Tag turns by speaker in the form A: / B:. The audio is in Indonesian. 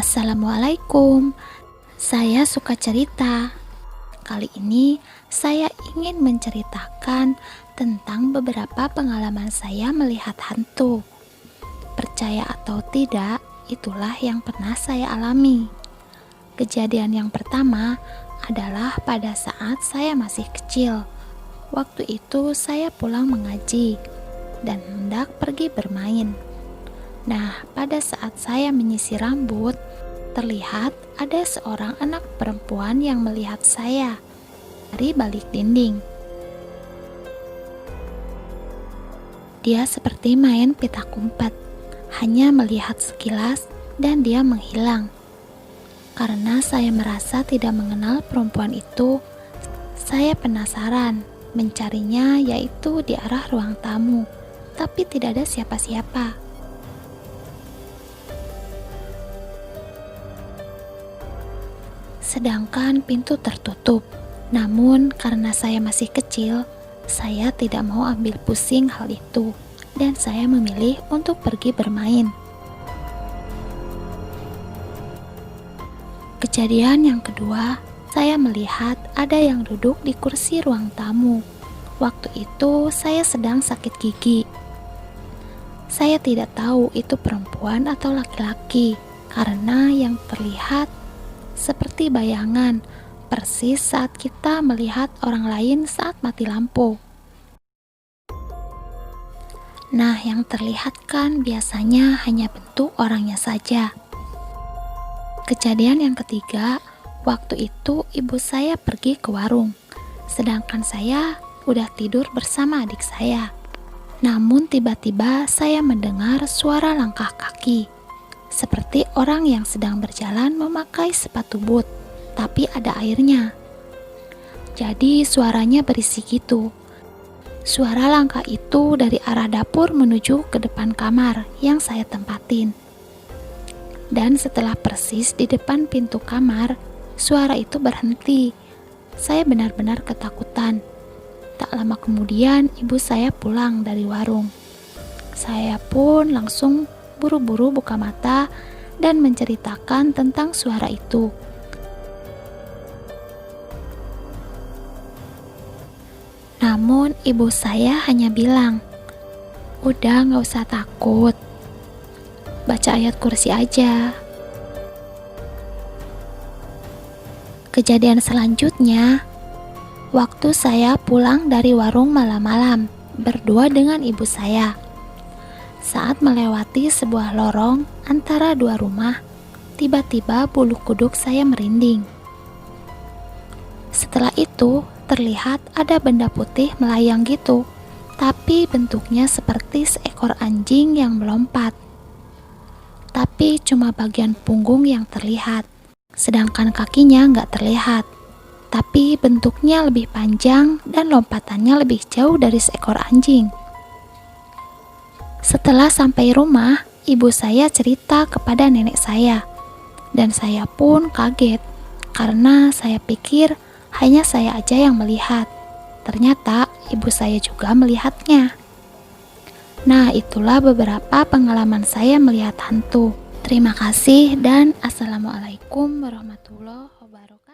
A: Assalamualaikum, saya suka cerita. Kali ini saya ingin menceritakan tentang beberapa pengalaman saya melihat hantu. Percaya atau tidak, itulah yang pernah saya alami. Kejadian yang pertama adalah pada saat saya masih kecil. Waktu itu saya pulang mengaji dan hendak pergi bermain. Nah, pada saat saya menyisir rambut, terlihat ada seorang anak perempuan yang melihat saya dari balik dinding. Dia seperti main petak umpet, hanya melihat sekilas dan dia menghilang. Karena saya merasa tidak mengenal perempuan itu, saya penasaran mencarinya, yaitu di arah ruang tamu, tapi tidak ada siapa-siapa. Sedangkan pintu tertutup. Namun karena saya masih kecil, saya tidak mau ambil pusing hal itu dan saya memilih untuk pergi bermain. Kejadian yang kedua, saya melihat ada yang duduk di kursi ruang tamu. Waktu itu saya sedang sakit gigi. Saya tidak tahu itu perempuan atau laki-laki karena yang terlihat seperti bayangan, persis saat kita melihat orang lain saat mati lampu. Nah, yang terlihat kan biasanya hanya bentuk orangnya saja. Kejadian yang ketiga, waktu itu ibu saya pergi ke warung, sedangkan saya udah tidur bersama adik saya. Namun tiba-tiba saya mendengar suara langkah kaki, seperti orang yang sedang berjalan memakai sepatu boot, tapi ada airnya. Jadi suaranya berisi gitu. Suara langkah itu dari arah dapur menuju ke depan kamar yang saya tempatin. Dan setelah persis di depan pintu kamar, suara itu berhenti. Saya benar-benar ketakutan. Tak lama kemudian ibu saya pulang dari warung. Saya pun langsung buru-buru buka mata dan menceritakan tentang suara itu. Namun ibu saya hanya bilang, "Udah gak usah takut, baca ayat kursi aja." Kejadian selanjutnya, waktu saya pulang dari warung malam-malam berdua dengan ibu saya. Saat melewati sebuah lorong antara dua rumah, tiba-tiba bulu kuduk saya merinding. Setelah itu, terlihat ada benda putih melayang gitu, tapi bentuknya seperti seekor anjing yang melompat. Tapi cuma bagian punggung yang terlihat, sedangkan kakinya nggak terlihat. Tapi bentuknya lebih panjang dan lompatannya lebih jauh dari seekor anjing. Setelah sampai rumah, ibu saya cerita kepada nenek saya, dan saya pun kaget karena saya pikir hanya saya aja yang melihat. Ternyata ibu saya juga melihatnya. Nah, itulah beberapa pengalaman saya melihat hantu. Terima kasih dan Assalamualaikum warahmatullahi wabarakatuh.